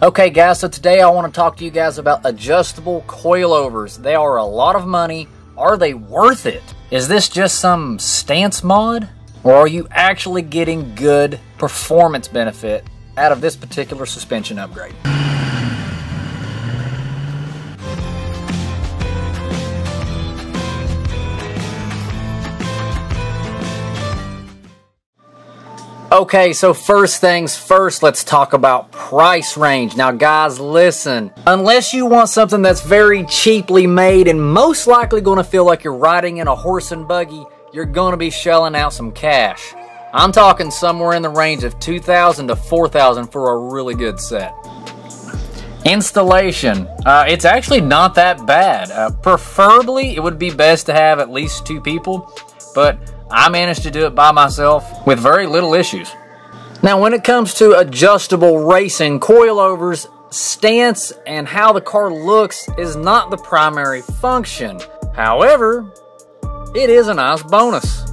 Okay guys, so today I want to talk to you guys about adjustable coilovers. They are a lot of money. Are they worth it? Is this just some stance mod? Or are you actually getting good performance benefit out of this particular suspension upgrade? Okay, so first things first, let's talk about price range. Now guys, listen, unless you want something that's very cheaply made and most likely going to feel like you're riding in a horse and buggy, you're going to be shelling out some cash. I'm talking somewhere in the range of $2,000 to $4,000 for a really good set. Installation, it's actually not that bad. Preferably, it would be best to have at least 2 people, but I managed to do it by myself with very little issues. Now, when it comes to adjustable racing coilovers, stance and how the car looks is not the primary function. However, it is a nice bonus.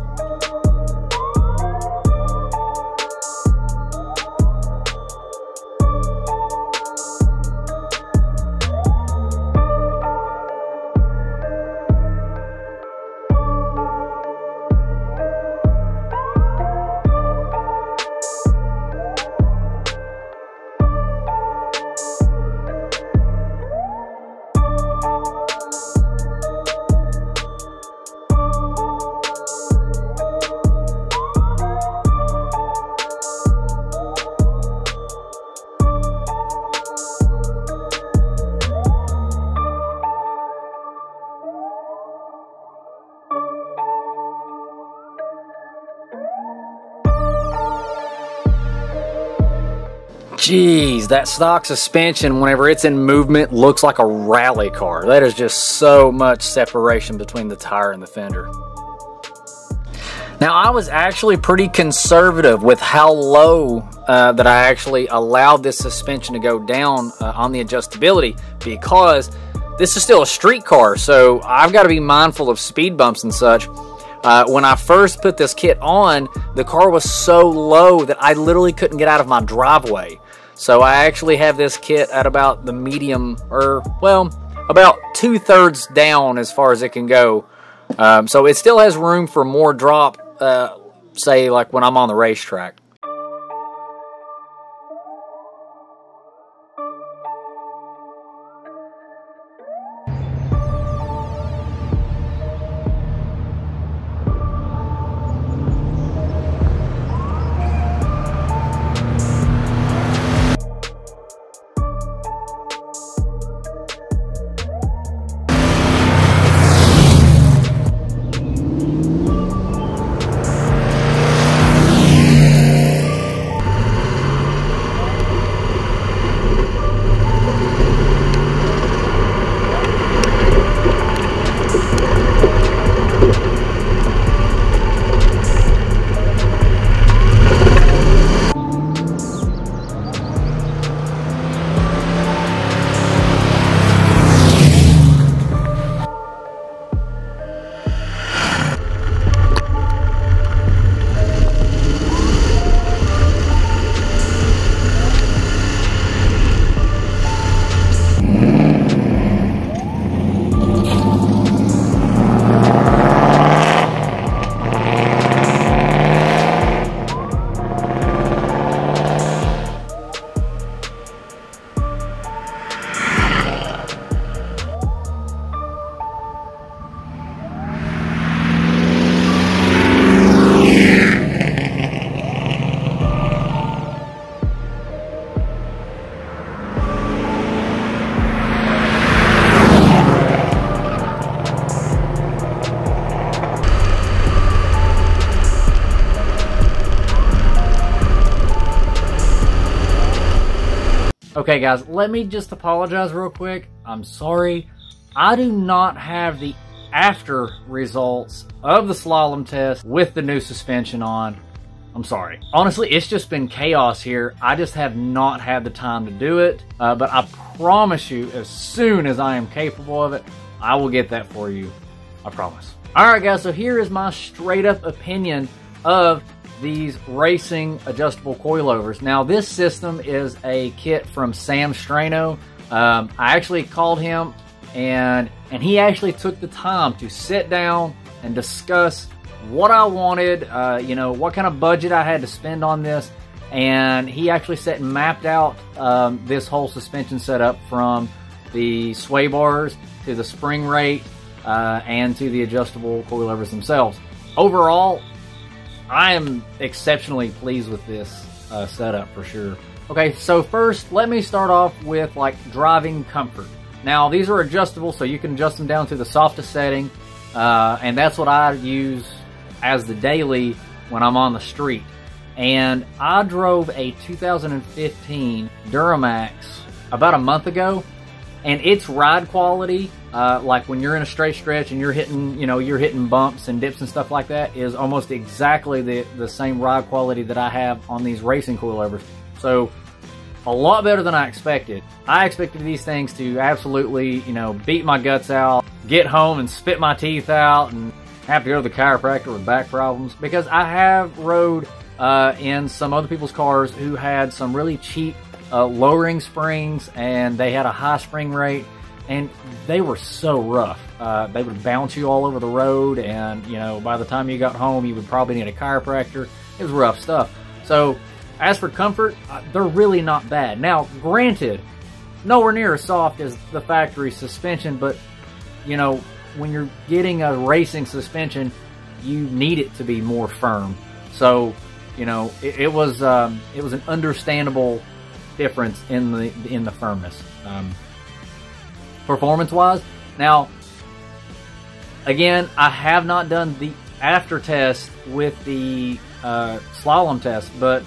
Jeez, that stock suspension, whenever it's in movement, looks like a rally car. That is just so much separation between the tire and the fender. Now, I was actually pretty conservative with how low that I actually allowed this suspension to go down on the adjustability, because this is still a street car, so I've got to be mindful of speed bumps and such. When I first put this kit on, the car was so low that I literally couldn't get out of my driveway. So I actually have this kit at about the medium, or well, about 2/3 down as far as it can go. So it still has room for more drop, say like when I'm on the racetrack. Okay guys, let me just apologize real quick. I'm sorry. I do not have the after results of the slalom test with the new suspension on. I'm sorry. Honestly, it's just been chaos here. I just have not had the time to do it. But I promise you, as soon as I am capable of it, I will get that for you. I promise. Alright guys, so here is my straight up opinion of these racing adjustable coilovers. Now this system is a kit from Sam Strano. I actually called him and he actually took the time to sit down and discuss what I wanted, you know, what kind of budget I had to spend on this. And he actually sat and mapped out this whole suspension setup from the sway bars to the spring rate and to the adjustable coilovers themselves. Overall, I am exceptionally pleased with this setup for sure. Okay, so first, let me start off with like driving comfort. Now, these are adjustable, so you can adjust them down to the softest setting, and that's what I use as the daily when I'm on the street. And I drove a 2015 Duramax about a month ago, and its ride quality, like when you're in a straight stretch and you're hitting, you know, you're hitting bumps and dips and stuff like that, is almost exactly the same ride quality that I have on these racing coilovers. So a lot better than I expected. I expected these things to absolutely, you know, beat my guts out, get home and spit my teeth out, and have to go to the chiropractor with back problems, because I have rode in some other people's cars who had some really cheap lowering springs, and they had a high spring rate, and they were so rough. They would bounce you all over the road, and you know, by the time you got home, you would probably need a chiropractor. It was rough stuff. So as for comfort, they're really not bad. Now, granted, nowhere near as soft as the factory suspension, but you know, when you're getting a racing suspension, you need it to be more firm. So, you know, it was an understandable difference in the firmness, performance-wise. Now, again, I have not done the after test with the slalom test, but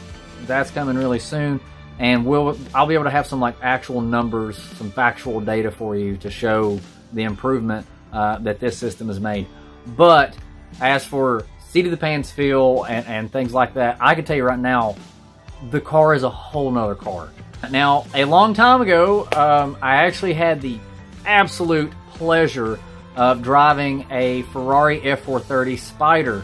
that's coming really soon, and I'll be able to have some like actual numbers, some factual data for you to show the improvement that this system has made. But as for seat of the pants feel and things like that, I can tell you right now, the car is a whole nother car. Now, a long time ago, I actually had the absolute pleasure of driving a Ferrari F430 Spider.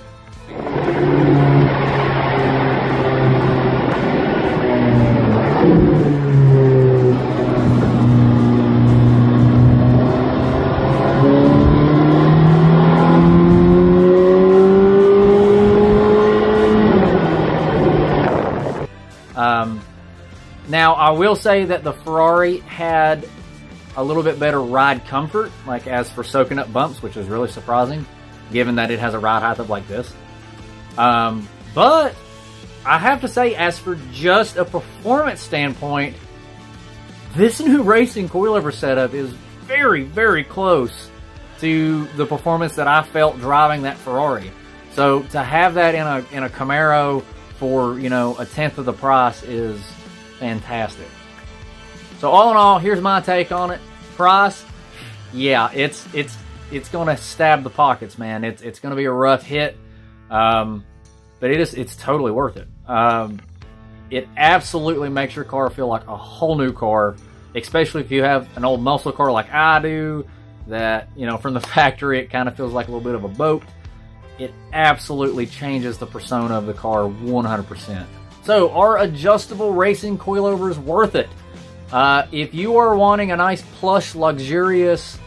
Now, I will say that the Ferrari had a little bit better ride comfort, like as for soaking up bumps, which is really surprising, given that it has a ride height of like this. But I have to say, as for just a performance standpoint, this new racing coilover setup is very, very close to the performance that I felt driving that Ferrari. So to have that in a Camaro for, you know, a tenth of the price is fantastic. So all in all, here's my take on it. Price, yeah, it's gonna stab the pockets, man. It's gonna be a rough hit, but it's totally worth it. It absolutely makes your car feel like a whole new car, especially if you have an old muscle car like I do, that, you know, from the factory it kind of feels like a little bit of a boat. It absolutely changes the persona of the car 100%. So, are adjustable racing coilovers worth it? If you are wanting a nice, plush, luxurious,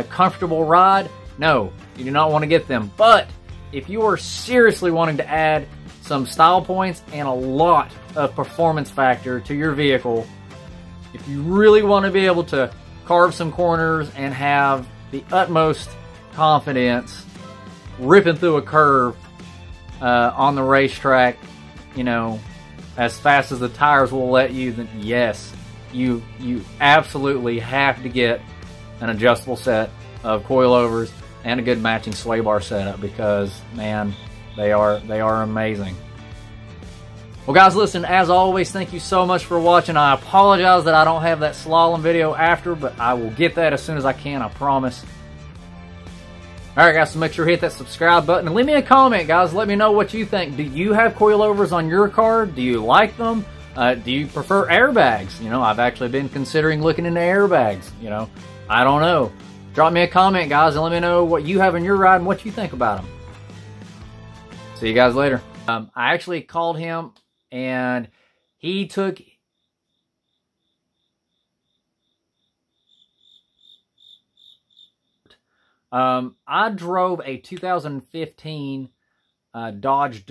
comfortable ride, no, you do not want to get them. But if you are seriously wanting to add some style points and a lot of performance factor to your vehicle, if you really want to be able to carve some corners and have the utmost confidence ripping through a curve on the racetrack, you know, as fast as the tires will let you, then yes, you absolutely have to get an adjustable set of coilovers and a good matching sway bar setup, because man, they are amazing. Well guys, listen, as always, thank you so much for watching. I apologize that I don't have that slalom video after, but I will get that as soon as I can, I promise. Alright guys, so make sure to hit that subscribe button and leave me a comment, guys. Let me know what you think. Do you have coilovers on your car? Do you like them? Do you prefer airbags? You know, I've actually been considering looking into airbags. You know, I don't know. Drop me a comment, guys, and let me know what you have in your ride and what you think about them. See you guys later. I actually called him, and he took... I drove a 2015 Dodge